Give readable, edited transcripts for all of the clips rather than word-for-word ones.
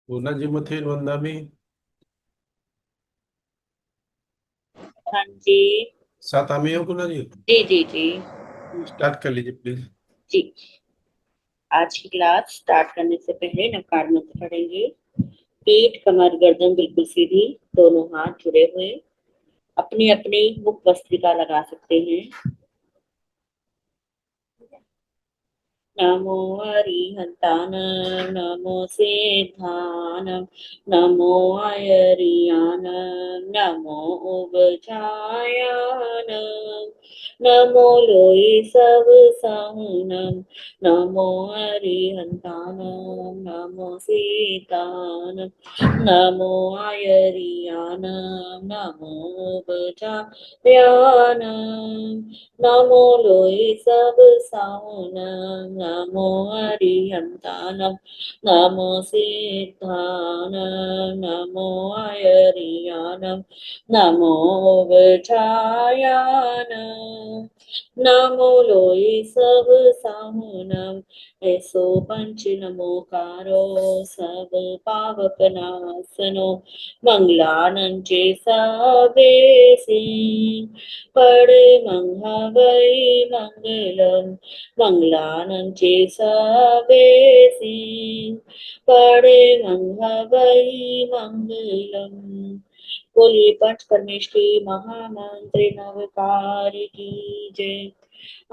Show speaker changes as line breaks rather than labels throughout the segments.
पूना जी मथेन वंदा में
हाँ जी।
साथ आमे हो कुना जी।
जी जी जी।
स्टार्ट कर लीजिए प्लीज।
जी। आज की क्लास स्टार्ट करने से पहले नकार मंत्र पढ़ेंगे। पेट कमर गर्दन बिल्कुल सीधी, दोनों हाथ जुड़े हुए, अपनी अपनी मुख भस्त्रिका लगा सकते हैं। नमो अरिहंतानं नमो सिद्धानं नमो अयरियानं नमो उबजायानं नमो लोई सब सहुनं नमो अरिहंतानं नमो सीतानं नमो अयरियानं नमो उबजायानं नमो लोई सब साहुनं नमो अरिहंतानं नमो सिद्धानं नमो अयरियानं नमो वचायानं नमो लोई सब साहुनं ऐसो पंच नमोकारो सब पावक नासनो मंगलानंचे सबेसी परमंहवै मंगलम मंगलानंचे सबेसी परमंहवै मंगलम। बोलिए पंच परमेश्वरी महामंत्र नवकार की जय।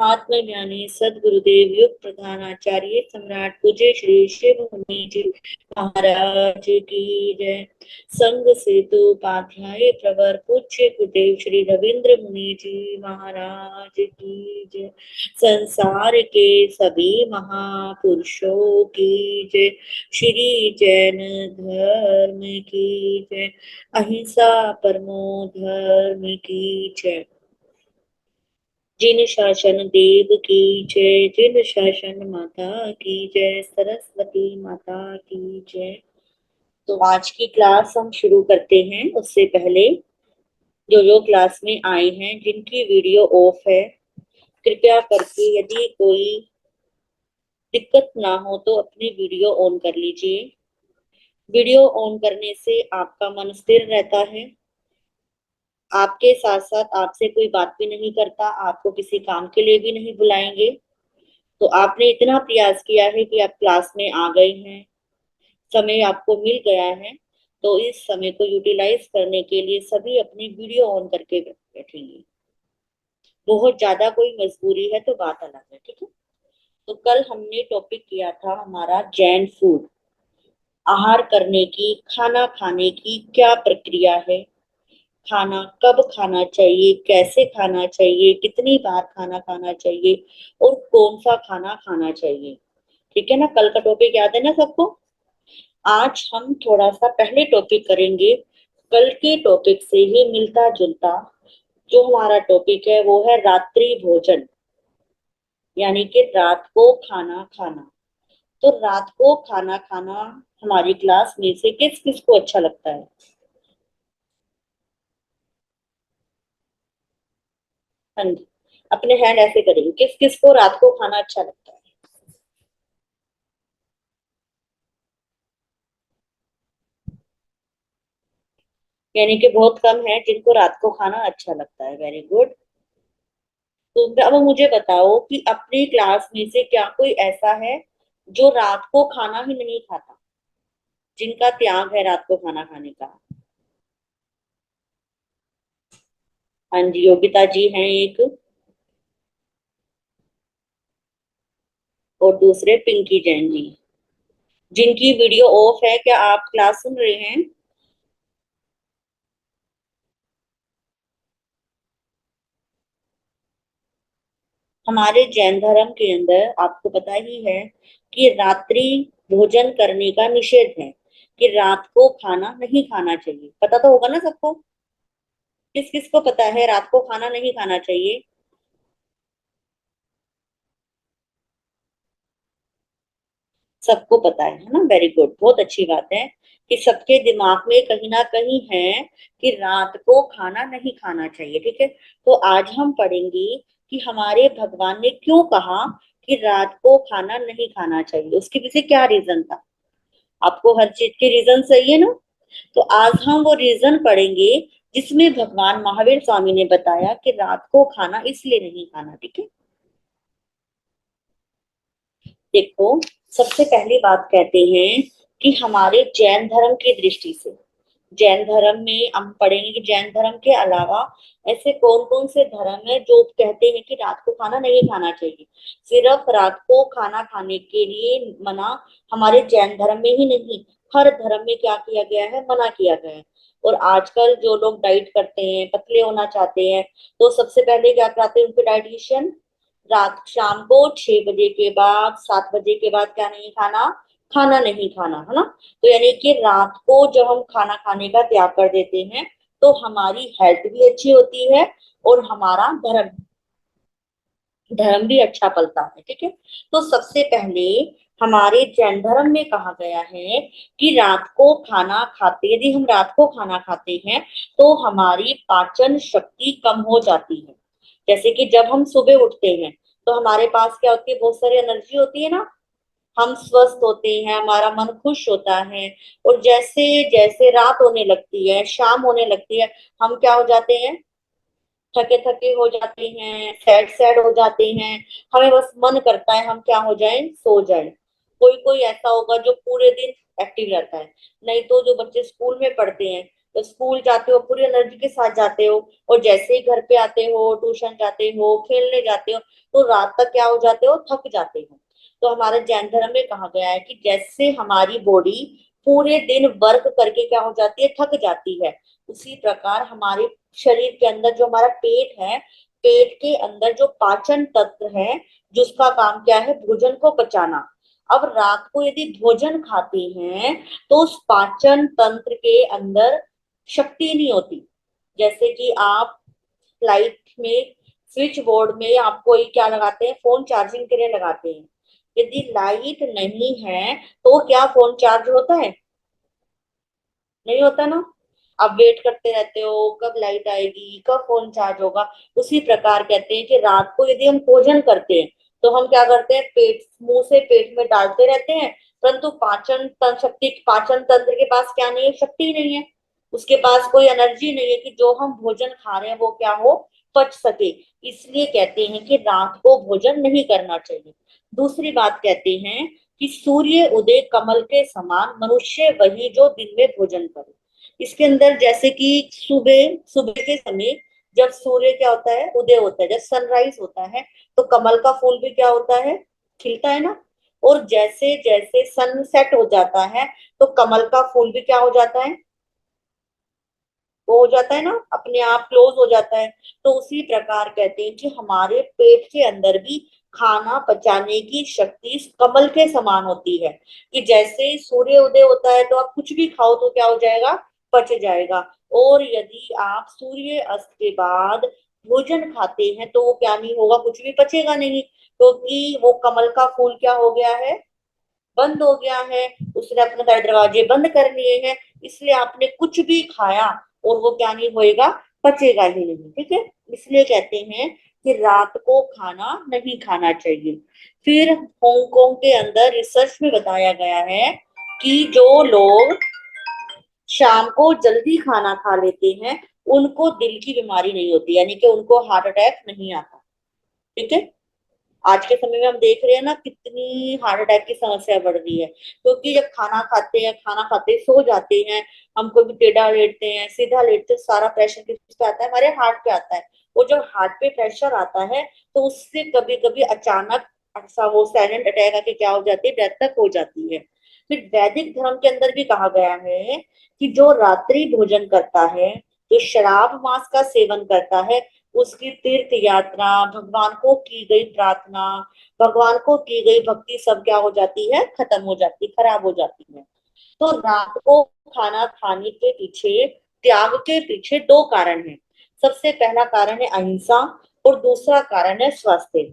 आत्मज्ञानी सदगुरुदेव युग प्रधानाचार्य सम्राट पूज्य श्री शिव मुनि जी महाराज की जय। संघ सेतु उपाध्याय प्रवर पूज्य गुरुदेव श्री रविंद्र मुनि जी महाराज की जय। संसार के सभी महापुरुषों की जय। श्री जैन धर्म की जय। अहिंसा परमो धर्म की जय। जिन शासन देव की जय, जिन शासन माता की जय, सरस्वती माता की जय। तो आज की क्लास हम शुरू करते हैं उससे पहले जो जो क्लास में आए हैं जिनकी वीडियो ऑफ है, कृपया करके यदि कोई दिक्कत ना हो तो अपनी वीडियो ऑन कर लीजिए। वीडियो ऑन करने से आपका मन स्थिर रहता है। आपके साथ साथ आपसे कोई बात भी नहीं करता, आपको किसी काम के लिए भी नहीं बुलाएंगे। तो आपने इतना प्रयास किया है कि आप क्लास में आ गए हैं, समय आपको मिल गया है, तो इस समय को यूटिलाइज करने के लिए सभी अपनी वीडियो ऑन करके बैठेंगे। बहुत ज्यादा कोई मजबूरी है तो बात अलग है, ठीक है। तो कल हमने टॉपिक किया था हमारा जैन फूड, आहार करने की, खाना खाने की क्या प्रक्रिया है, खाना कब खाना चाहिए, कैसे खाना चाहिए, कितनी बार खाना खाना चाहिए और कौन सा खाना खाना चाहिए। ठीक है ना, कल का टॉपिक याद है ना सबको। आज हम थोड़ा सा पहले टॉपिक करेंगे, कल के टॉपिक से ही मिलता जुलता। जो हमारा टॉपिक है वो है रात्रि भोजन, यानी कि रात को खाना खाना। तो रात को खाना खाना हमारी क्लास में से किस किस को अच्छा लगता है। हाँ जी, अपने हैंड ऐसे करेंगे, किस किस को रात को खाना अच्छा लगता है। यानी कि बहुत कम है जिनको रात को खाना अच्छा लगता है। Very good. तो अब मुझे बताओ कि अपनी क्लास में से क्या कोई ऐसा है जो रात को खाना ही नहीं खाता, जिनका त्याग है रात को खाना खाने का। हाँ जी, योगिता जी हैं एक, और दूसरे पिंकी जैन जी, जिनकी वीडियो ऑफ है। क्या आप क्लास सुन रहे हैं। हमारे जैन धर्म के अंदर आपको पता ही है कि रात्रि भोजन करने का निषेध है, कि रात को खाना नहीं खाना चाहिए। पता तो होगा ना सबको। किस किस को पता है रात को खाना नहीं खाना चाहिए। सबको पता है ना। वेरी गुड, बहुत अच्छी बात है कि सबके दिमाग में कहीं ना कहीं है कि रात को खाना नहीं खाना चाहिए। ठीक है, तो आज हम पढ़ेंगे कि हमारे भगवान ने क्यों कहा कि रात को खाना नहीं खाना चाहिए, उसके पीछे क्या रीजन था। आपको हर चीज के रीजन चाहिए ना। तो आज हम वो रीजन पढ़ेंगे जिसमें भगवान महावीर स्वामी ने बताया कि रात को खाना इसलिए नहीं खाना। ठीक है, देखो, सबसे पहली बात कहते हैं कि हमारे जैन धर्म की दृष्टि से, जैन धर्म में हम पढ़ेंगे कि जैन धर्म के अलावा ऐसे कौन कौन से धर्म है जो कहते हैं कि रात को खाना नहीं खाना चाहिए। सिर्फ रात को खाना खाने के लिए मना हमारे जैन धर्म में ही नहीं, हर धर्म में क्या किया गया है, मना किया गया है। और आजकल जो लोग डाइट करते हैं, पतले होना चाहते हैं, तो सबसे पहले क्या कराते हैं उनके डाइटिशियन, रात शाम को 6 बजे के बाद 7 बजे के बाद क्या नहीं खाना, खाना नहीं खाना, है ना। तो यानी कि रात को जब हम खाना खाने का त्याग कर देते हैं तो हमारी हेल्थ भी अच्छी होती है और हमारा धर्म धर्म भी अच्छा पलता है। ठीक है, तो सबसे पहले हमारे जैन धर्म में कहा गया है कि रात को खाना खाते, यदि हम रात को खाना खाते हैं तो हमारी पाचन शक्ति कम हो जाती है। जैसे कि जब हम सुबह उठते हैं तो हमारे पास क्या होती है, बहुत सारी एनर्जी होती है ना, हम स्वस्थ होते हैं, हमारा मन खुश होता है। और जैसे जैसे रात होने लगती है, शाम होने लगती है, हम क्या हो जाते हैं, थके थके हो जाते हैं, सैड सैड हो जाते हैं, हमें बस मन करता है हम क्या हो जाएं, सो जाएं। कोई कोई ऐसा होगा जो पूरे दिन एक्टिव रहता है, नहीं तो जो बच्चे स्कूल में पढ़ते हैं, तो स्कूल जाते हो पूरी एनर्जी के साथ जाते हो, और जैसे ही घर पे आते हो, ट्यूशन जाते हो, खेलने जाते हो, तो रात तक क्या हो जाते हो, थक जाते हो। तो हमारे जैन धर्म में कहा गया है कि जैसे हमारी बॉडी पूरे दिन वर्क करके क्या हो जाती है, थक जाती है, उसी प्रकार हमारे शरीर के अंदर जो हमारा पेट है, पेट के अंदर जो पाचन तंत्र है, जिसका काम क्या है, भोजन को पचाना। अब रात को यदि भोजन खाते हैं तो उस पाचन तंत्र के अंदर शक्ति नहीं होती। जैसे कि आप लाइट में, स्विच बोर्ड में आप कोई क्या लगाते हैं, फोन चार्जिंग के लिए लगाते हैं, यदि लाइट नहीं है तो क्या फोन चार्ज होता है, नहीं होता ना। आप वेट करते रहते हो कब लाइट आएगी, कब फोन चार्ज होगा। उसी प्रकार कहते हैं कि रात को यदि हम भोजन करते हैं तो हम क्या करते हैं, पेट, मुंह से पेट में डालते रहते हैं, परंतु पाचन तंत्र के पास क्या नहीं है, शक्ति नहीं है, उसके पास कोई एनर्जी नहीं है कि जो हम भोजन खा रहे हैं वो क्या हो, पच सके। इसलिए कहते हैं कि रात को भोजन नहीं करना चाहिए। दूसरी बात कहते हैं कि सूर्य उदय कमल के समान मनुष्य वही जो दिन में भोजन करे। इसके अंदर जैसे कि सुबह सुबह के समय जब सूर्य क्या होता है, उदय होता है, जब सनराइज होता है, तो कमल का फूल भी क्या होता है, खिलता है ना। और जैसे जैसे सनसेट हो जाता है तो कमल का फूल भी क्या हो जाता है, वो हो जाता है ना, अपने आप क्लोज हो जाता है। तो उसी प्रकार कहते हैं कि हमारे पेट के अंदर भी खाना पचाने की शक्ति इस कमल के समान होती है, कि जैसे सूर्य उदय होता है तो आप कुछ भी खाओ तो क्या हो जाएगा, पच जाएगा। और यदि आप सूर्य अस्त के बाद भोजन खाते हैं तो वो क्या नहीं होगा, कुछ भी पचेगा नहीं, क्योंकि वो कमल का फूल क्या हो गया है, बंद हो गया है, उसने अपने सारे दरवाजे बंद कर लिए हैं। इसलिए आपने कुछ भी खाया और वो क्या नहीं होएगा, पचेगा ही नहीं। ठीक है, इसलिए कहते हैं कि रात को खाना नहीं खाना चाहिए। फिर हांगकांग के अंदर रिसर्च में बताया गया है कि जो लोग शाम को जल्दी खाना खा लेते हैं उनको दिल की बीमारी नहीं होती, यानी कि उनको हार्ट अटैक नहीं आता। ठीक है, आज के समय में हम देख रहे हैं ना कितनी हार्ट अटैक की समस्या बढ़ रही है, क्योंकि जब खाना खाते हैं, खाना खाते सो जाते हैं, हम कभी टेढ़ा लेटते हैं, सीधा लेटते हैं, सारा प्रेशर किस पे आता है, हमारे हार्ट पे आता है। वो जब हार्ट पे प्रेशर आता है तो उससे कभी कभी अचानक ऐसा वो साइलेंट अटैक आके क्या हो जाती है, डेथ तक हो जाती है। फिर वैदिक धर्म के अंदर भी कहा गया है कि जो रात्रि भोजन करता है, जो शराब मांस का सेवन करता है, उसकी तीर्थ यात्रा, भगवान को की गई प्रार्थना, भगवान को की गई भक्ति सब क्या हो जाती है, खत्म हो जाती, खराब हो जाती है। तो रात को खाना खाने के पीछे, त्याग के पीछे दो कारण हैं। सबसे पहला कारण है अहिंसा और दूसरा कारण है स्वास्थ्य।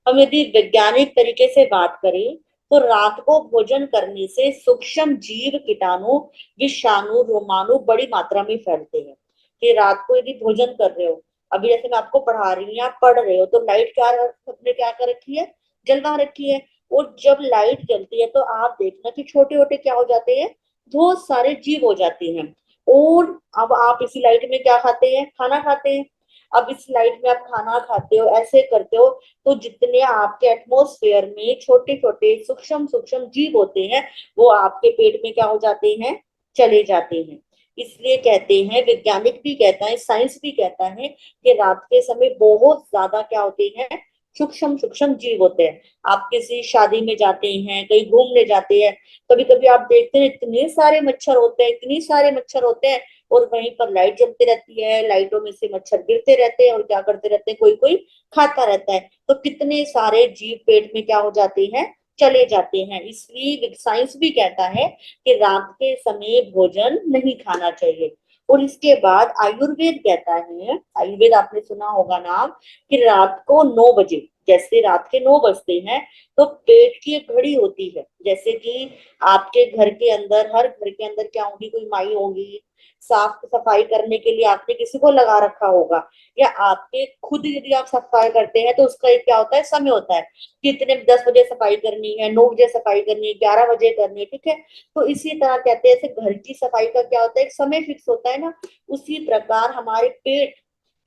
हम यदि वैज्ञानिक तरीके से बात करें तो रात को भोजन करने से सूक्ष्म जीव, कीटाणु, विषाणु, रोमाणु बड़ी मात्रा में फैलते हैं। कि रात को यदि भोजन कर रहे हो, अभी जैसे मैं आपको पढ़ा रही हूँ, आप पढ़ रहे हो, तो लाइट क्या, सबने क्या कर रखी है, जलवा रखी है, और जब लाइट जलती है तो आप देखना कि छोटे छोटे क्या हो जाते हैं, बहुत सारे जीव हो जाते हैं। और अब आप इसी लाइट में क्या खाते हैं, खाना खाते हैं। अब इस लाइट में आप खाना खाते हो, ऐसे करते हो, तो जितने आपके एटमॉस्फेयर में छोटे छोटे सूक्ष्म सूक्ष्म जीव होते हैं वो आपके पेट में क्या हो जाते हैं, चले जाते हैं। इसलिए कहते हैं, वैज्ञानिक भी कहता है, साइंस भी कहता है कि रात के समय बहुत ज्यादा क्या होते हैं, सूक्ष्म सूक्ष्म जीव होते हैं। आप किसी शादी में जाते हैं, कहीं घूमने जाते हैं, कभी कभी आप देखते हैं इतने सारे मच्छर होते हैं, इतने सारे मच्छर होते हैं, और वहीं पर लाइट जलती रहती है, लाइटों में से मच्छर गिरते रहते हैं और क्या करते रहते हैं, कोई कोई खाता रहता है। तो कितने सारे जीव पेट में क्या हो जाते हैं, चले जाते हैं। इसलिए साइंस भी कहता है कि रात के समय भोजन नहीं खाना चाहिए। और इसके बाद आयुर्वेद कहता है, आयुर्वेद आपने सुना होगा नाम, कि रात को 9 बजे, जैसे रात के 9 बजते हैं, तो पेट की एक घड़ी होती है। जैसे कि आपके घर के अंदर, हर घर के अंदर क्या होगी, कोई माई होगी, साफ सफाई करने के लिए आपने किसी को लगा रखा होगा, या आपके खुद यदि आप सफाई करते हैं तो उसका एक क्या होता है, समय होता है कि इतने 10 बजे सफाई करनी है, 9 बजे सफाई करनी है, 11 बजे करनी है, ठीक है। तो इसी तरह कहते हैं, ऐसे घर की सफाई का क्या होता है, एक समय फिक्स होता है ना। उसी प्रकार हमारे पेट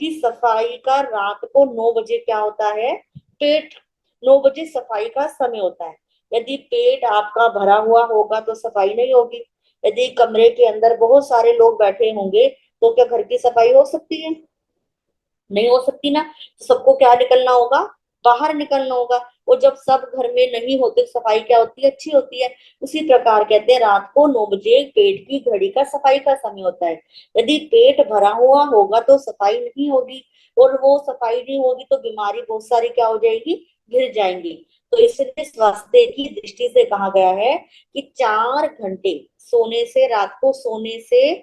की सफाई का रात को 9 बजे क्या होता है, पेट 9 बजे सफाई का समय होता है। यदि पेट आपका भरा हुआ होगा तो सफाई नहीं होगी। यदि कमरे के अंदर बहुत सारे लोग बैठे होंगे तो क्या घर की सफाई हो सकती है, नहीं हो सकती ना। तो सबको क्या निकलना होगा, बाहर निकलना होगा। और जब सब घर में नहीं होते सफाई क्या होती है, अच्छी होती है। उसी प्रकार कहते हैं रात को 9 बजे पेट की घड़ी का सफाई का समय होता है। यदि पेट भरा हुआ होगा तो सफाई नहीं होगी, और वो सफाई नहीं होगी तो बीमारी बहुत सारी क्या हो जाएगी, घिर जाएंगी। तो इसलिए स्वास्थ्य की दृष्टि से कहा गया है कि 4 घंटे सोने से, रात को सोने से,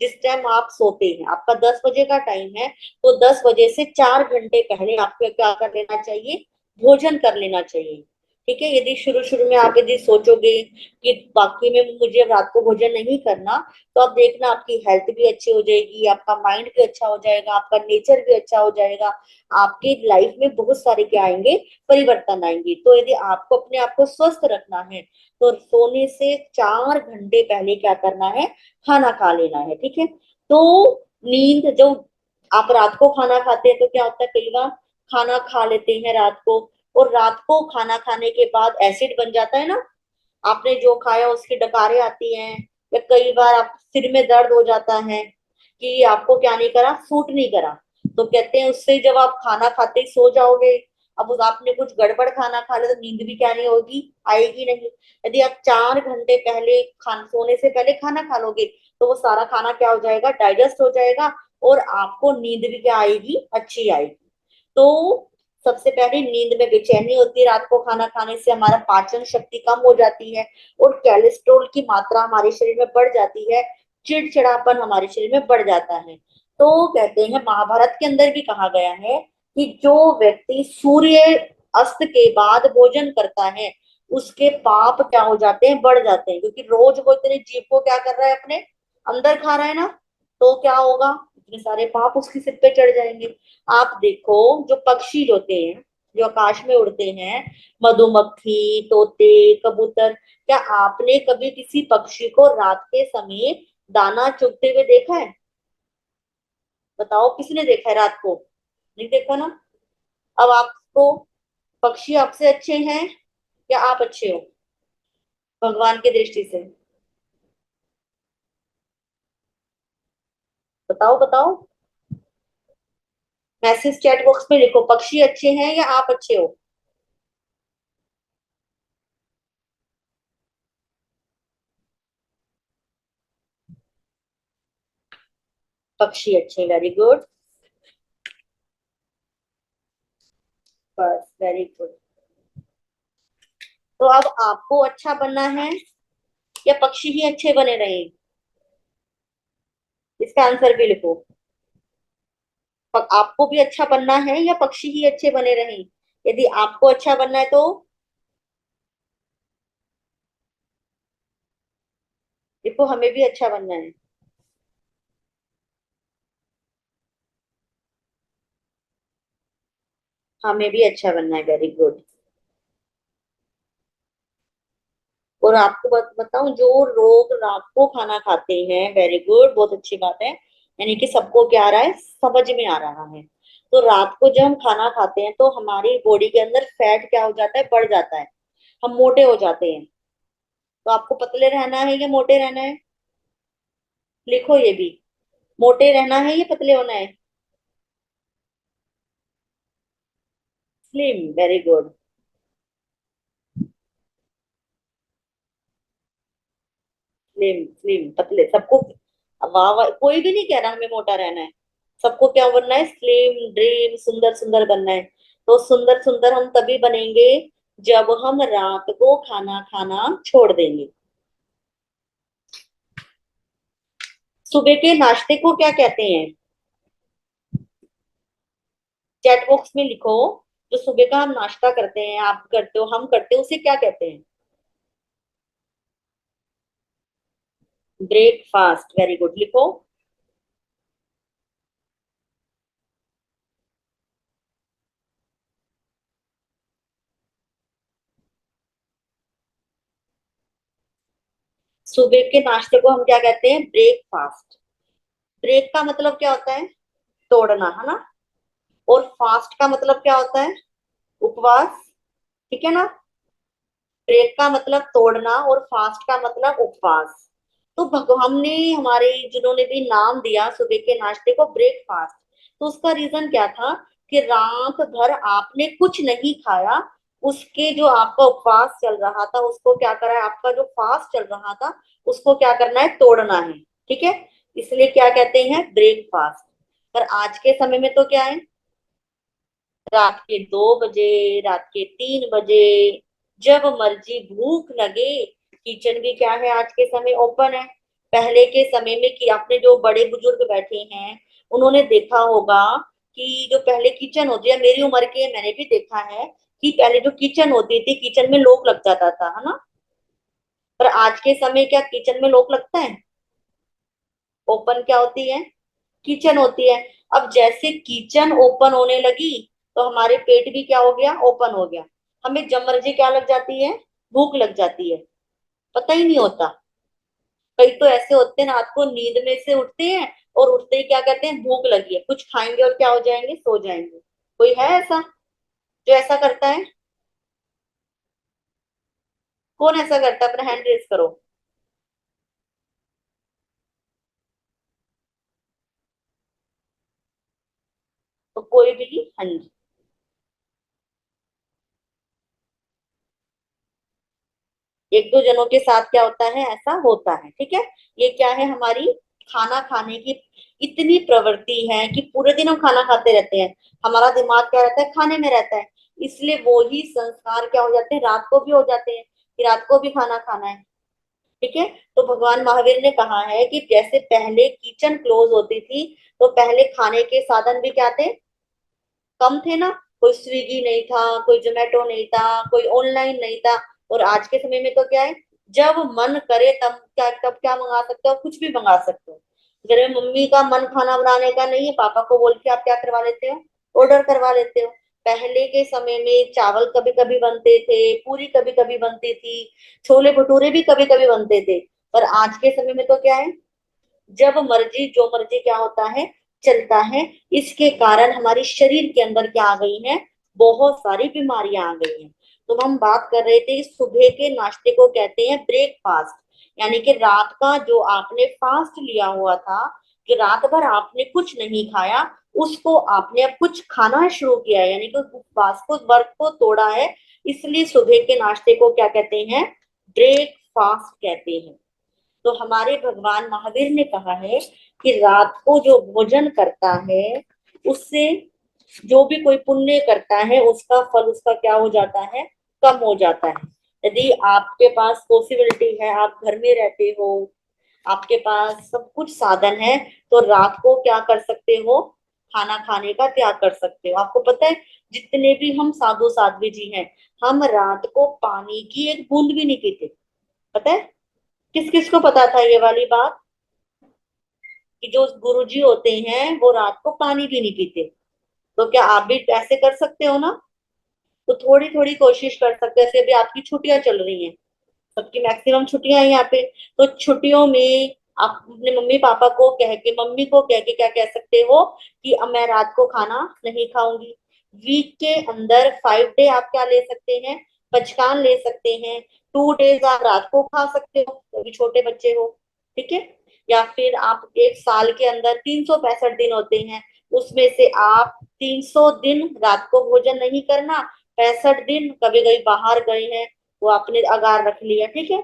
जिस टाइम आप सोते हैं, आपका 10 बजे का टाइम है, तो 10 बजे से 4 घंटे पहले आपको क्या कर लेना चाहिए, भोजन कर लेना चाहिए। ठीक है। यदि शुरू शुरू में आप यदि सोचोगे कि बाकी में मुझे रात को भोजन नहीं करना, तो आप देखना आपकी हेल्थ भी अच्छी हो जाएगी, आपका माइंड भी अच्छा हो जाएगा, आपका नेचर भी अच्छा हो जाएगा, आपकी लाइफ में बहुत सारे क्या आएंगे, परिवर्तन आएंगे। तो यदि आपको अपने आप को स्वस्थ रखना है तो सोने से 4 घंटे पहले क्या करना है, खाना खा लेना है। ठीक है। तो नींद, जो आप रात को खाना खाते हैं तो क्या होता है, कई बार खाना खा लेते हैं रात को, और रात को खाना खाने के बाद एसिड बन जाता है ना, आपने जो खाया उसकी डकारें आती हैं, या कई बार आप सिर में दर्द हो जाता है कि आपको क्या नहीं करा, सूट नहीं करा। तो कहते हैं उससे जब आप खाना खाते ही सो जाओगे, अब उस आपने कुछ गड़बड़ खाना खा लिया तो नींद भी क्या नहीं होगी, आएगी नहीं। यदि आप 4 घंटे पहले खाना, सोने से पहले खाना खा लोगे, तो वो सारा खाना क्या हो जाएगा, डाइजेस्ट हो जाएगा, और आपको नींद भी क्या आएगी, अच्छी आएगी। तो सबसे पहले नींद में बेचैनी होती है, रात को खाना खाने से हमारा पाचन शक्ति कम हो जाती है, और कोलेस्ट्रॉल की मात्रा हमारे शरीर में बढ़ जाती है, चिड़चिड़ापन हमारे शरीर में बढ़ जाता है। तो कहते हैं, महाभारत के अंदर भी कहा गया है कि जो व्यक्ति सूर्य अस्त के बाद भोजन करता है उसके पाप क्या हो जाते हैं, बढ़ जाते हैं, क्योंकि रोज वो इतने जीव को क्या कर रहा है, अपने अंदर खा रहा है ना। तो क्या होगा, इतने सारे पाप उसके सिर पे चढ़ जाएंगे। आप देखो, जो पक्षी होते हैं, जो आकाश में उड़ते हैं, मधुमक्खी, तोते, कबूतर, क्या आपने कभी किसी पक्षी को रात के समय दाना चुगते हुए देखा है? बताओ, किसने देखा है रात को? नहीं देखा ना। अब आपको, पक्षी आपसे अच्छे हैं या आप अच्छे हो भगवान की दृष्टि से? बताओ बताओ, मैसेज चैट बॉक्स में लिखो, पक्षी अच्छे हैं या आप अच्छे हो? पक्षी अच्छे, वेरी गुड। बस, वेरी गुड। तो अब आपको अच्छा बनना है या पक्षी ही अच्छे बने रहे? इसका आंसर भी लिखो। आपको भी अच्छा बनना है या पक्षी ही अच्छे बने रहे? यदि आपको अच्छा बनना है तो देखो, हमें भी अच्छा बनना है। हमें भी अच्छा बनना है, वेरी गुड। और आपको बताऊं, जो लोग रात को खाना खाते हैं, वेरी गुड, बहुत अच्छी बात है, यानी कि सबको क्या आ रहा है, समझ में आ रहा है। तो रात को जब हम खाना खाते हैं तो हमारी बॉडी के अंदर फैट क्या हो जाता है, बढ़ जाता है, हम मोटे हो जाते हैं। तो आपको पतले रहना है या मोटे रहना है, लिखो ये भी, मोटे रहना है या पतले होना है, slim, very good, slim slim, पतले सबको। वाह वाह, कोई भी नहीं कह रहा हमें मोटा रहना है, सबको क्या बनना है, स्लिम ड्रीम, सुंदर सुंदर बनना है। तो सुंदर सुंदर हम तभी बनेंगे जब हम रात को खाना खाना छोड़ देंगे। सुबह के नाश्ते को क्या कहते हैं, चैट बॉक्स में लिखो। जो सुबह का हम नाश्ता करते हैं, आप करते हो, हम करते हैं, उसे क्या कहते हैं, ब्रेकफास्ट, वेरी गुड, लिखो। सुबह के नाश्ते को हम क्या कहते हैं, ब्रेकफास्ट। ब्रेक का मतलब क्या होता है, तोड़ना, है ना। और फास्ट का मतलब क्या होता है, उपवास, ठीक है ना। ब्रेक का मतलब तोड़ना और फास्ट का मतलब उपवास। तो भगवान ने, हमारे जिन्होंने भी नाम दिया सुबह के नाश्ते को ब्रेकफास्ट, तो उसका रीजन क्या था कि रात भर आपने कुछ नहीं खाया, उसके जो आपका उपवास चल रहा था उसको क्या करा है, आपका जो फास्ट चल रहा था उसको क्या करना है, तोड़ना है, ठीक है। इसलिए क्या कहते हैं, ब्रेकफास्ट। पर आज के समय में तो क्या है, रात के 2 बजे, रात के 3 बजे, जब मर्जी भूख लगे, किचन भी क्या है, आज के समय ओपन है। पहले के समय में कि आपने जो बड़े बुजुर्ग बैठे हैं उन्होंने देखा होगा कि जो पहले किचन होती है, मेरी उम्र के, मैंने भी देखा है कि पहले जो किचन होती थी, किचन में लॉक लग जाता था, है ना। पर आज के समय क्या किचन में लॉक लगता है, ओपन क्या होती है, किचन होती है। अब जैसे किचन ओपन होने लगी तो हमारे पेट भी क्या हो गया, ओपन हो गया। हमें जब मर्जी क्या लग जाती है, भूख लग जाती है, पता ही नहीं होता। कई तो ऐसे होते हैं रात को नींद में से उठते हैं और उठते ही क्या कहते हैं, भूख लगी है, कुछ खाएंगे और क्या हो जाएंगे, सो जाएंगे। कोई है ऐसा जो ऐसा करता है, कौन ऐसा करता है, अपना हैंड रेस करो। तो कोई भी, हाँ जी, एक दो जनों के साथ क्या होता है, ऐसा होता है, ठीक है। ये क्या है, हमारी खाना खाने की इतनी प्रवृत्ति है कि पूरे दिन हम खाना खाते रहते हैं, हमारा दिमाग क्या रहता है, खाने में रहता है। इसलिए वो ही संस्कार क्या हो जाते हैं, रात को भी हो जाते हैं कि रात को भी खाना खाना है, ठीक है। तो भगवान महावीर ने कहा है कि जैसे पहले किचन क्लोज होती थी, तो पहले खाने के साधन भी क्या थे, कम थे ना। कोई स्विगी नहीं था, कोई जोमेटो नहीं था, कोई ऑनलाइन नहीं था। और आज के समय में तो क्या है, जब मन करे तब क्या, तब क्या मंगा सकते हो, कुछ भी मंगा सकते हो। घर में मम्मी का मन खाना बनाने का नहीं है, पापा को बोल के आप क्या करवा लेते हो, ऑर्डर करवा लेते हो। पहले के समय में चावल कभी कभी बनते थे, पूरी कभी कभी बनती थी, छोले भटूरे भी कभी कभी बनते थे। पर आज के समय में तो क्या है, जब मर्जी जो मर्जी क्या होता है, चलता है। इसके कारण हमारी शरीर के अंदर क्या आ गई है, बहुत सारी बीमारियां आ गई हैं। तो हम बात कर रहे थे, सुबह के नाश्ते को कहते हैं ब्रेकफास्ट, यानी कि रात का जो आपने फास्ट लिया हुआ था, कि रात भर आपने कुछ नहीं खाया, उसको आपने अब कुछ खाना शुरू किया है, यानी कि उपवास को, वर्त को तोड़ा है। इसलिए सुबह के नाश्ते को क्या कहते हैं, ब्रेकफास्ट कहते हैं। तो हमारे भगवान महावीर ने कहा है कि रात को जो भोजन करता है, उससे जो भी कोई पुण्य करता है उसका फल उसका क्या हो जाता है, कम हो जाता है। यदि आपके पास पॉसिबिलिटी है, आप घर में रहते हो, आपके पास सब कुछ साधन है, तो रात को क्या कर सकते हो, खाना खाने का त्याग कर सकते हो। आपको पता है, जितने भी हम साधु साध्वी जी हैं, हम रात को पानी की एक बूंद भी नहीं पीते, पता है। किस किस को पता था ये वाली बात, कि जो गुरुजी होते हैं वो रात को पानी भी नहीं पीते। तो क्या आप भी ऐसे कर सकते हो ना। तो थोड़ी थोड़ी कोशिश कर सकते हैं, जैसे अभी आपकी छुट्टियां चल रही हैं, सबकी मैक्सिमम छुट्टियां हैं यहाँ पे। तो छुट्टियों में आप अपने मम्मी पापा को कह के, मम्मी को कह के क्या कह सकते हो कि अब मैं रात को खाना नहीं खाऊंगी। वीक के अंदर 5 डे आप क्या ले सकते हैं, बचकान ले सकते हैं। 2 डेज आप रात को खा सकते हो, अभी छोटे बच्चे हो, ठीक है। या फिर आप एक साल के अंदर 365 दिन होते हैं, उसमें से आप 300 दिन रात को भोजन नहीं करना, 65 दिन कभी कभी बाहर गए हैं वो आपने अगार रख लिया, ठीक है।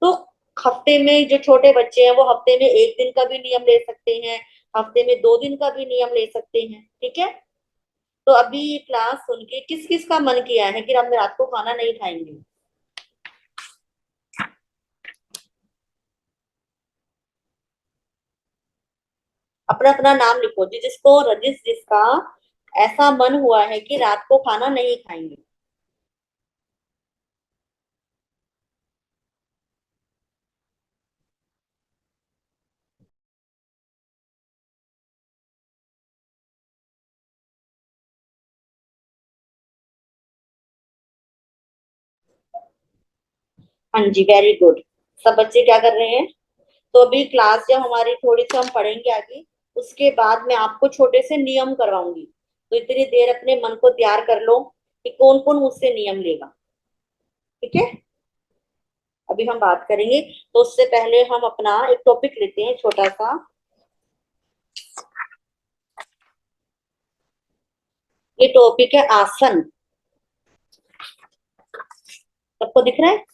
तो हफ्ते में जो छोटे बच्चे हैं वो हफ्ते में 1 दिन का भी नियम ले सकते हैं, हफ्ते में 2 दिन का भी नियम ले सकते हैं, ठीक है। तो अभी ये क्लास सुन के किस किस का मन किया है कि हम रात को खाना नहीं खाएंगे? अपना अपना नाम लिखो जी, जिसको जिसका ऐसा मन हुआ है कि रात को खाना नहीं खाएंगे। हाँ जी, वेरी गुड। सब बच्चे क्या कर रहे हैं? तो अभी क्लास जब हमारी थोड़ी सी हम पढ़ेंगे आगे, उसके बाद मैं आपको छोटे से नियम करवाऊंगी। तो इतनी देर अपने मन को तैयार कर लो कि कौन कौन मुझसे नियम लेगा, ठीक है। अभी हम बात करेंगे, तो उससे पहले हम अपना एक टॉपिक लेते हैं छोटा सा। ये टॉपिक है आसन। सबको दिख रहा है?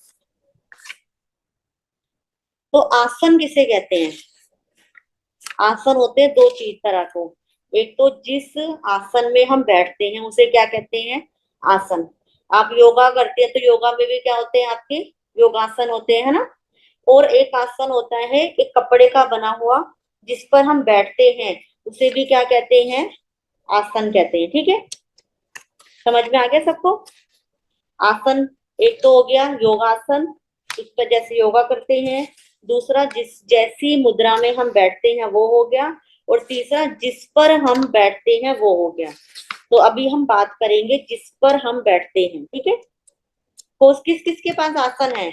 तो आसन किसे कहते हैं? आसन होते हैं दो चीज तरह को। एक तो जिस आसन में हम बैठते हैं उसे क्या कहते हैं? आसन। आप योगा करते हैं तो योगा में भी क्या होते हैं आपके? योगासन होते हैं, है ना। और एक आसन होता है एक कपड़े का बना हुआ, जिस पर हम बैठते हैं, उसे भी क्या कहते हैं? आसन कहते हैं, ठीक है। समझ में आ गया सबको? आसन एक तो हो गया योगासन, इस पर जैसे योगा करते हैं। दूसरा जिस जैसी मुद्रा में हम बैठते हैं वो हो गया। और तीसरा जिस पर हम बैठते हैं वो हो गया। तो अभी हम बात करेंगे जिस पर हम बैठते हैं, ठीक है। तो किस किस के पास आसन है?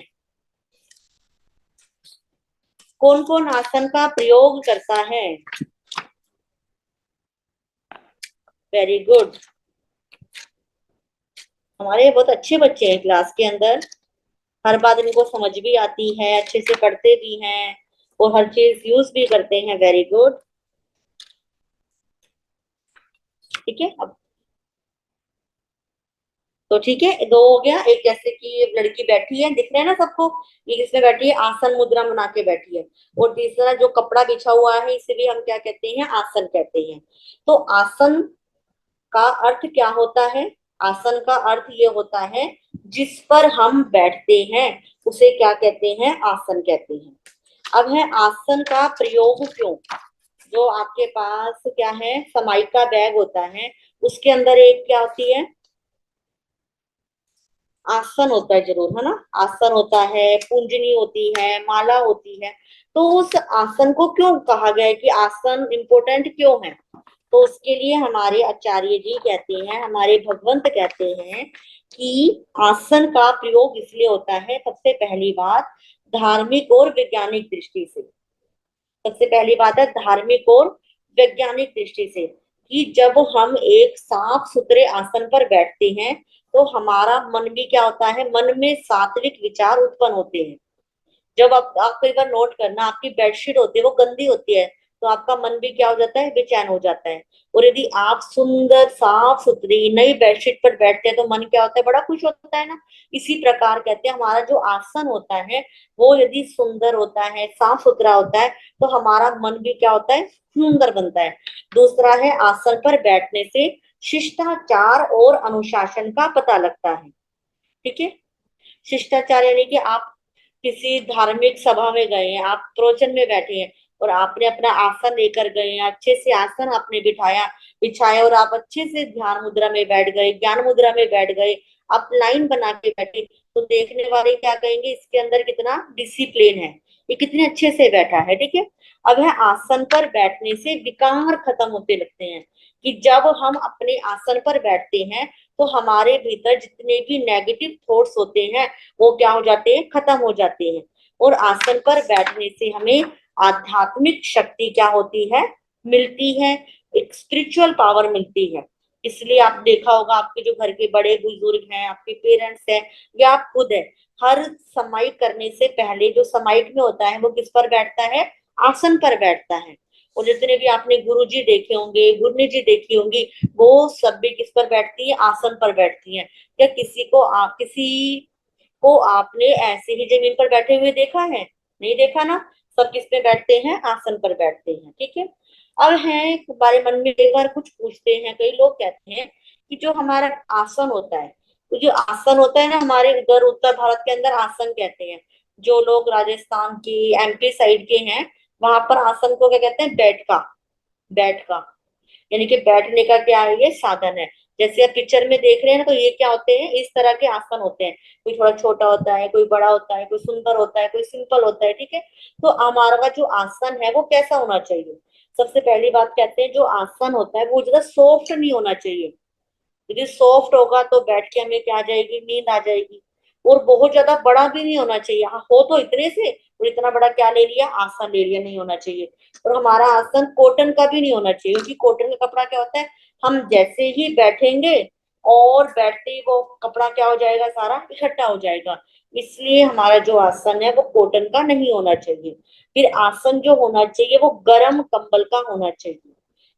कौन कौन आसन का प्रयोग करता है? Very good. हमारे बहुत अच्छे बच्चे हैं क्लास के अंदर। हर बात इनको समझ भी आती है, अच्छे से पढ़ते भी हैं और हर चीज यूज भी करते हैं। वेरी गुड, ठीक है। अब तो ठीक है, दो हो गया। एक जैसे कि ये लड़की बैठी है, दिख रहा है ना सबको, ये किसमें बैठी है? आसन मुद्रा बना के बैठी है। और तीसरा जो कपड़ा बिछा हुआ है इसे भी हम क्या कहते हैं? आसन कहते हैं। तो आसन का अर्थ क्या होता है? आसन का अर्थ ये होता है जिस पर हम बैठते हैं उसे क्या कहते हैं? आसन कहते हैं। अब है आसन का प्रयोग क्यों। जो आपके पास क्या है, समाइका बैग होता है, उसके अंदर एक क्या होती है? आसन होता है जरूर, है ना। आसन होता है, कुंजनी होती है, माला होती है। तो उस आसन को क्यों कहा गया है कि आसन इंपॉर्टेंट क्यों है? तो उसके लिए हमारे आचार्य जी कहते हैं, हमारे भगवंत कहते हैं कि आसन का प्रयोग इसलिए होता है, सबसे पहली बात धार्मिक और वैज्ञानिक दृष्टि से। सबसे पहली बात है धार्मिक और वैज्ञानिक दृष्टि से, कि जब हम एक साफ सुथरे आसन पर बैठते हैं तो हमारा मन भी क्या होता है? मन में सात्विक विचार उत्पन्न होते हैं। जब आप कई बार नोट करना, आपकी बेडशीट होती है वो गंदी होती है, तो आपका मन भी क्या हो जाता है? बेचैन हो जाता है। और यदि आप सुंदर साफ सुथरी नई बेडशीट पर बैठते हैं तो मन क्या होता है? बड़ा खुश होता है ना। इसी प्रकार कहते हैं हमारा जो आसन होता है वो यदि सुंदर होता है, साफ सुथरा होता है, तो हमारा मन भी क्या होता है? सुंदर बनता है। दूसरा है आसन पर बैठने से शिष्टाचार और अनुशासन का पता लगता है, ठीक है। शिष्टाचार यानी कि आप किसी धार्मिक सभा में गए हैं, आप प्रवचन में बैठे हैं और आपने अपना आसन लेकर गए हैं, अच्छे से आसन आपने बिठाया बिछाया और आप अच्छे से ध्यान मुद्रा में बैठ गए, ज्ञान मुद्रा में बैठ गए, आप लाइन बना के बैठे, तो देखने वाले क्या कहेंगे? इसके अंदर कितना डिसिप्लिन है। ये कितने अच्छे से बैठा है, ठीक है। अब है आसन पर बैठने से विकार खत्म होते लगते हैं, कि जब हम अपने आसन पर बैठते हैं तो हमारे भीतर जितने भी नेगेटिव थॉट्स होते हैं वो क्या हो जाते हैं, खत्म हो जाते हैं। और आसन पर बैठने से हमें आध्यात्मिक शक्ति क्या होती है, मिलती है, एक स्पिरिचुअल पावर मिलती है। इसलिए आप देखा होगा आपके जो घर के बड़े बुजुर्ग हैं, आपके पेरेंट्स हैं या आप खुद है, हर समाइक करने से पहले जो समाइक में होता है वो किस पर बैठता है, आसन पर बैठता है। और जितने भी आपने गुरु जी देखे होंगे, गुरनी जी देखी होंगी, वो सब भी किस पर बैठती है, आसन पर बैठती है। क्या किसी को आपने ऐसे ही जमीन पर बैठे हुए देखा है, नहीं देखा ना। सब किस पे बैठते हैं, आसन पर बैठते हैं, ठीक है। अब है हमारे मन में एक बार कुछ पूछते हैं, कई लोग कहते हैं कि जो हमारा आसन होता है, तो जो आसन होता है ना, हमारे उधर उत्तर भारत के अंदर आसन कहते हैं। जो लोग राजस्थान की एमपी साइड के हैं, वहां पर आसन को क्या कहते हैं, बैठ का यानी कि बैठने का क्या है, ये साधन है। जैसे आप पिक्चर में देख रहे हैं ना, तो ये क्या होते हैं, इस तरह के आसन होते हैं। कोई थोड़ा छोटा होता है, कोई बड़ा होता है, कोई सुंदर होता है, कोई सिंपल होता है, ठीक है। तो हमारा जो आसन है वो कैसा होना चाहिए, सबसे पहली बात कहते हैं, जो आसन होता है वो ज्यादा सॉफ्ट नहीं होना चाहिए। यदि सॉफ्ट होगा तो बैठ के हमें क्या आ जाएगी, नींद आ जाएगी। और बहुत ज्यादा बड़ा भी नहीं होना चाहिए, हाँ हो तो इतने से, और इतना बड़ा क्या ले लिया, आसन ले लिया, नहीं होना चाहिए। और हमारा आसन कॉटन का भी नहीं होना चाहिए, क्योंकि कॉटन का कपड़ा क्या होता है, हम जैसे ही बैठेंगे और बैठते ही वो कपड़ा क्या हो जाएगा, सारा इकट्ठा हो जाएगा। इसलिए हमारा जो आसन है वो कॉटन का नहीं होना चाहिए। फिर आसन जो होना चाहिए वो गर्म कंबल का होना चाहिए,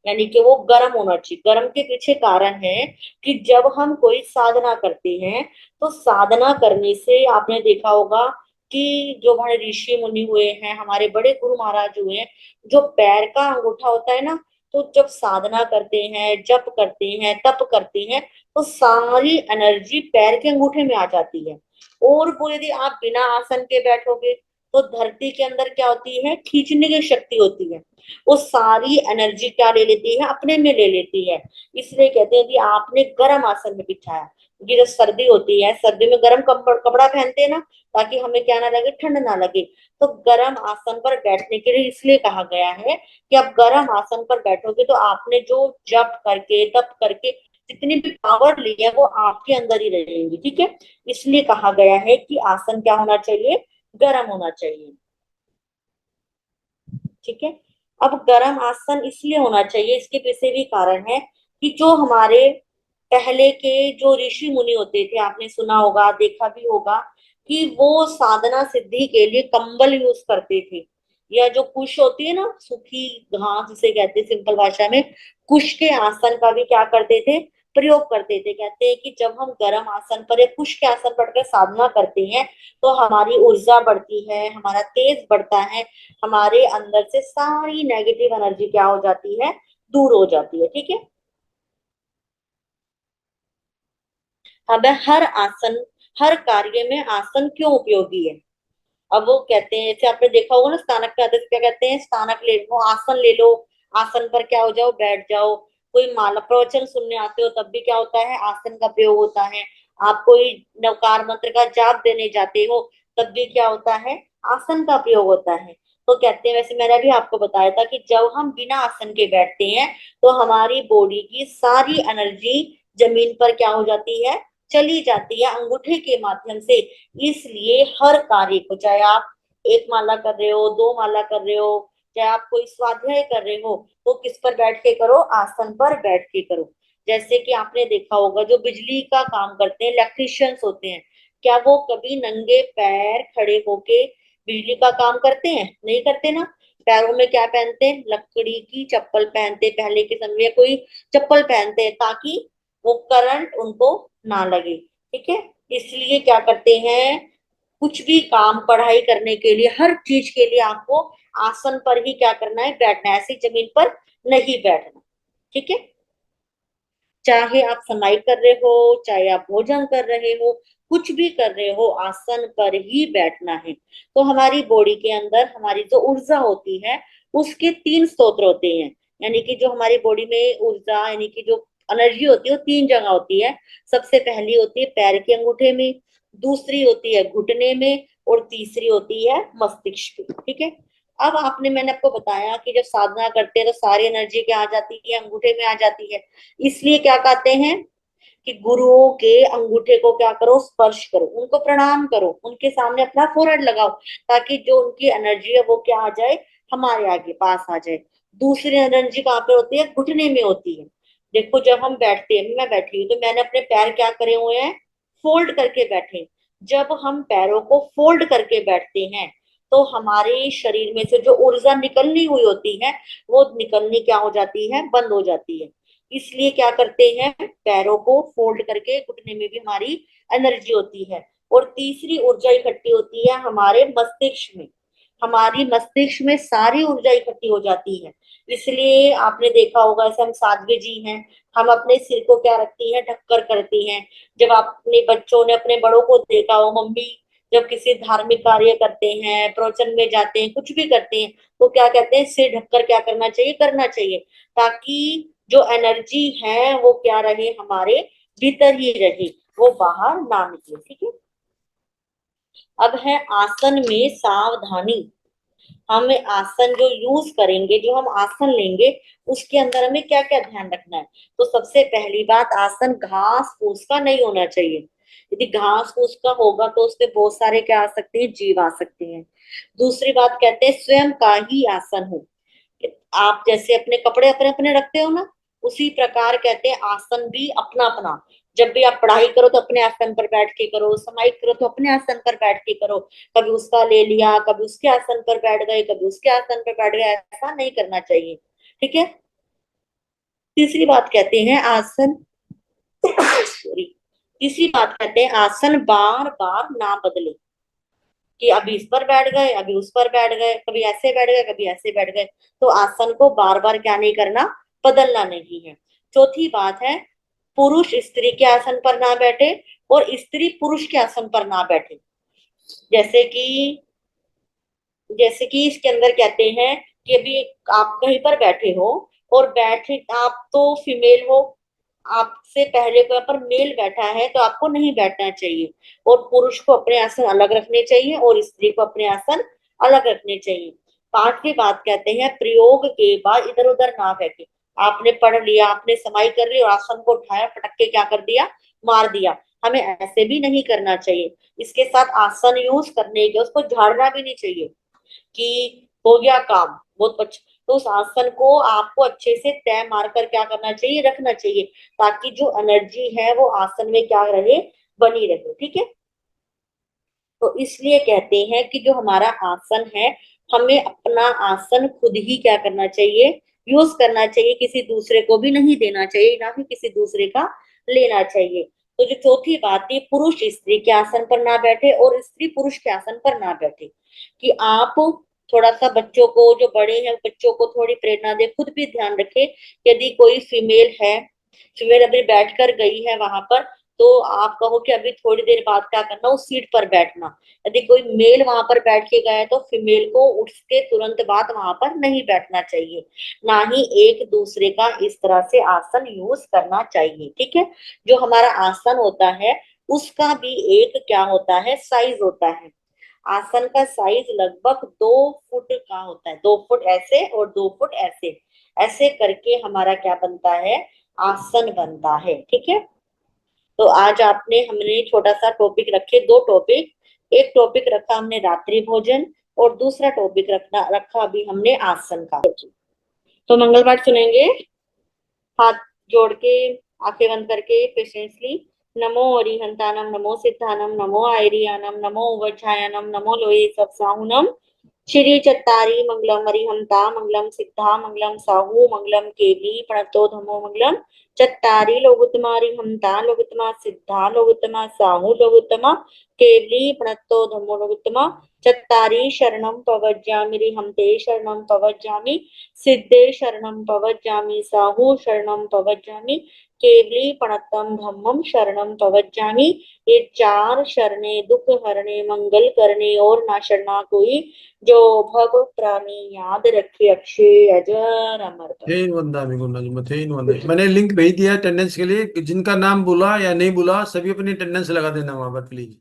यानी कि वो गर्म होना चाहिए। गर्म के पीछे कारण है कि जब हम कोई साधना करते हैं, तो साधना करने से आपने देखा होगा कि जो हमारे ऋषि मुनि हुए हैं, हमारे बड़े गुरु महाराज हुए हैं, जो पैर का अंगूठा होता है ना, तो जब साधना करते हैं, जप करते हैं, तप करते हैं, तो सारी एनर्जी पैर के अंगूठे में आ जाती है। और वो यदि आप बिना आसन के बैठोगे तो धरती के अंदर क्या होती है, खींचने की शक्ति होती है। वो सारी एनर्जी क्या ले लेती है, अपने में ले लेती है। इसलिए कहते हैं कि आपने गर्म आसन में बिठाया, क्योंकि जब सर्दी होती है, सर्दी में गर्म कपड़ा पहनते हैं ना, ताकि हमें क्या ना लगे, ठंड ना लगे। तो गर्म आसन पर बैठने के लिए इसलिए कहा गया है कि आप गर्म आसन पर बैठोगे तो आपने जो जप करके तप करके जितनी भी पावर ली है वो आपके अंदर ही रहेगी, ठीक है। इसलिए कहा गया है कि आसन क्या होना चाहिए, गर्म होना चाहिए, ठीक है। अब गर्म आसन इसलिए होना चाहिए, इसके पीछे भी कारण है कि जो हमारे पहले के जो ऋषि मुनि होते थे, आपने सुना होगा, देखा भी होगा, कि वो साधना सिद्धि के लिए कंबल यूज करते थे। या जो कुश होती है ना, सूखी घास जिसे कहते हैं सिंपल भाषा में, कुश के आसन का भी क्या करते थे, प्रयोग करते थे। कहते हैं कि जब हम गर्म आसन पर या कुश के आसन पर कर साधना करते हैं तो हमारी ऊर्जा बढ़ती है, हमारा तेज बढ़ता है, हमारे अंदर से सारी नेगेटिव एनर्जी क्या हो जाती है, दूर हो जाती है, ठीक है। अब हर आसन, हर कार्य में आसन क्यों उपयोगी है। अब वो कहते हैं, जैसे आपने देखा होगा ना, स्नानक के आदेश क्या कहते हैं, स्नानक ले लो, आसन ले लो, आसन पर क्या हो जाओ, बैठ जाओ। कोई माला प्रवचन सुनने आते हो तब भी क्या होता है, आसन का प्रयोग होता है। आप कोई नवकार मंत्र का जाप देने जाते हो तब भी क्या होता है, आसन का प्रयोग होता है। तो कहते हैं, वैसे मैंने भी आपको बताया था कि जब हम बिना आसन के बैठते हैं तो हमारी बॉडी की सारी एनर्जी जमीन पर क्या हो जाती है, चली जाती है अंगूठे के माध्यम से। इसलिए हर कार्य को, चाहे आप एक माला कर रहे हो, दो माला कर रहे हो, चाहे आप कोई स्वाध्याय कर रहे हो, तो किस पर बैठ के करो, आसन पर बैठ के करो। जैसे कि आपने देखा होगा जो बिजली का काम करते हैं, इलेक्ट्रिशियंस होते हैं, क्या वो कभी नंगे पैर खड़े होके बिजली का काम करते हैं, नहीं करते ना। पैरों में क्या पहनते हैं, लकड़ी की चप्पल पहनते, पहले के समय में कोई चप्पल पहनते हैं ताकि वो करंट उनको ना लगे, ठीक है। इसलिए क्या करते हैं, कुछ भी काम, पढ़ाई करने के लिए, हर चीज के लिए आपको आसन पर ही क्या करना है, बैठना है, ऐसी जमीन पर नहीं बैठना, ठीक है। चाहे आप समाई कर रहे हो, चाहे आप भोजन कर रहे हो, कुछ भी कर रहे हो, आसन पर ही बैठना है। तो हमारी बॉडी के अंदर हमारी जो ऊर्जा होती है उसके तीन स्रोत होते हैं। यानी कि जो हमारी बॉडी में ऊर्जा, यानी कि जो एनर्जी होती है वो तीन जगह होती है। सबसे पहली होती है पैर के अंगूठे में, दूसरी होती है घुटने में, और तीसरी होती है मस्तिष्क की। ठीक है, अब मैंने आपको बताया कि जब साधना करते हैं तो सारी एनर्जी क्या आ जाती है, अंगूठे में आ जाती है। इसलिए क्या कहते हैं कि गुरुओं के अंगूठे को क्या करो, स्पर्श करो, उनको प्रणाम करो, उनके सामने अपना फोरहेड लगाओ, ताकि जो उनकी एनर्जी है वो क्या आ जाए, हमारे आगे पास आ जाए। दूसरी एनर्जी कहाँ पे होती है, घुटने में होती है। देखो जब हम बैठते हैं, मैं बैठी हूँ तो मैंने अपने पैर क्या करे हुए हैं, फोल्ड करके बैठे। जब हम पैरों को फोल्ड करके बैठते हैं तो हमारे शरीर में से जो ऊर्जा निकलनी हुई होती है वो निकलनी क्या हो जाती है, बंद हो जाती है। इसलिए क्या करते हैं, पैरों को फोल्ड करके, घुटने में भी हमारी एनर्जी होती है। और तीसरी ऊर्जा इकट्ठी होती है हमारे मस्तिष्क में। हमारी मस्तिष्क में सारी ऊर्जा इकट्ठी हो जाती है। इसलिए आपने देखा होगा, ऐसे हम साध्वी जी हैं, हम अपने सिर को क्या रखती हैं, ढककर करती हैं। जब अपने बच्चों ने अपने बड़ों को देखा हो, मम्मी जब किसी धार्मिक कार्य करते हैं, प्रवचन में जाते हैं, कुछ भी करते हैं, तो क्या कहते हैं, सिर ढककर क्या करना चाहिए, करना चाहिए, ताकि जो एनर्जी है वो क्या रहे, हमारे भीतर ही रहे, वो बाहर ना निकले। ठीक है, अब है आसन में सावधानी। हमें आसन जो यूज करेंगे, जो हम आसन लेंगे, उसके अंदर हमें क्या क्या ध्यान रखना है। तो सबसे पहली बात, आसन घास फूस का नहीं होना चाहिए। यदि घास फूस का होगा तो उसमें बहुत सारे क्या आ सकते हैं, जीव आ सकते हैं। दूसरी बात कहते हैं स्वयं का ही आसन हो। आप जैसे अपने कपड़े अपने अपने रखते हो ना, उसी प्रकार कहते हैं आसन भी अपना अपना। जब भी आप पढ़ाई करो तो अपने आसन पर बैठ के करो, समाहित करो तो अपने आसन पर बैठ के करो। कभी उसका ले लिया, कभी उसके आसन पर बैठ गए, कभी उसके आसन पर बैठ गए, ऐसा नहीं करना चाहिए। ठीक है, तीसरी बात कहते हैं आसन सॉरी तीसरी बात कहते हैं आसन बार बार ना बदले, कि अभी इस पर बैठ गए, अभी उस पर बैठ गए, कभी ऐसे बैठ गए, कभी ऐसे बैठ गए। तो आसन को बार बार क्या नहीं करना, बदलना नहीं है। चौथी बात है, पुरुष स्त्री के आसन पर ना बैठे और स्त्री पुरुष के आसन पर ना बैठे। जैसे कि इसके अंदर कहते हैं कि अभी आप कहीं पर बैठे हो और बैठे, आप तो फीमेल हो, आपसे पहले कोई पर मेल बैठा है तो आपको नहीं बैठना चाहिए। और पुरुष को अपने आसन अलग रखने चाहिए और स्त्री को अपने आसन अलग रखने चाहिए। पांचवी बात कहते हैं, प्रयोग के बाद इधर उधर ना फेंके। आपने पढ़ लिया, आपने समाई कर ली और आसन को उठाया, पटक के क्या कर दिया, मार दिया। हमें ऐसे भी नहीं करना चाहिए। इसके साथ आसन यूज करने के उसको झाड़ना भी नहीं चाहिए कि हो गया काम, बहुत अच्छा। तो उस आसन को आपको अच्छे से तय मारकर क्या करना चाहिए, रखना चाहिए, ताकि जो एनर्जी है वो आसन में क्या रहे, बनी रहे। ठीक है, तो इसलिए कहते हैं कि जो हमारा आसन है, हमें अपना आसन खुद ही क्या करना चाहिए, यूज करना चाहिए, किसी दूसरे को भी नहीं देना चाहिए, ना ही किसी दूसरे का लेना चाहिए। तो जो चौथी बात है, पुरुष स्त्री के आसन पर ना बैठे और स्त्री पुरुष के आसन पर ना बैठे। कि आप थोड़ा सा बच्चों को, जो बड़े हैं बच्चों को थोड़ी प्रेरणा दे, खुद भी ध्यान रखे। यदि कोई फीमेल है, फीमेल अभी बैठ कर गई है वहां पर, तो आप कहो कि अभी थोड़ी देर बाद क्या करना, उस सीट पर बैठना। यदि कोई मेल वहां पर बैठ के गया है तो फीमेल को उसके तुरंत बाद वहां पर नहीं बैठना चाहिए, ना ही एक दूसरे का इस तरह से आसन यूज करना चाहिए। ठीक है, जो हमारा आसन होता है उसका भी एक क्या होता है, साइज होता है। आसन का साइज लगभग 2 फुट का होता है, 2 फुट ऐसे और 2 फुट ऐसे, ऐसे करके हमारा क्या बनता है, आसन बनता है। ठीक है, तो आज हमने छोटा सा टॉपिक रखे, 2 टॉपिक। एक टॉपिक रखा हमने रात्रि भोजन और दूसरा टॉपिक रखा अभी हमने आसन का। तो मंगल पाठ सुनेंगे, हाथ जोड़ के, आंखें बंद करके पेशेंसली। नमो अरिहंतानम, नमो सिद्धानम, नमो आयरियानम, नमो वज्रायनम, नमो लोये सत्साहुनम। श्री चत्तारी मंगलम अरिहंता, मंगलम सिद्धा, मंगलम साहू, मंगलम केली प्रणतो धमो मंगलम। चत्तारी लोगुत्तमा अरिहंता, लोगुत्तमा सिद्धा, लोगुत्तमा साहू, लोगुत्तमा केली प्रणतो धमो लोगुत्तमा। चत्तारी शरणं पवज्जामि रिहंते, शरणं पवज्जामि सिद्धे, शरणं पवज्जामि साहू, शरणं पवज्जामि केवली प्रणतम धम्मम, शरणं पवज्जामि। ये 4 शरणे दुख हरणे, मंगल करने और ना शरणा कोई, जो भव प्राणी याद रखे अक्षय अजर अमर।
मथेन वंदामी गुना जी, मथेन वंदामी। मैंने लिंक भेज दिया अटेंडेंस के लिए, जिनका नाम बुला या नहीं बुला सभी अपनी अटेंडेंस लगा देना वहां पर प्लीज।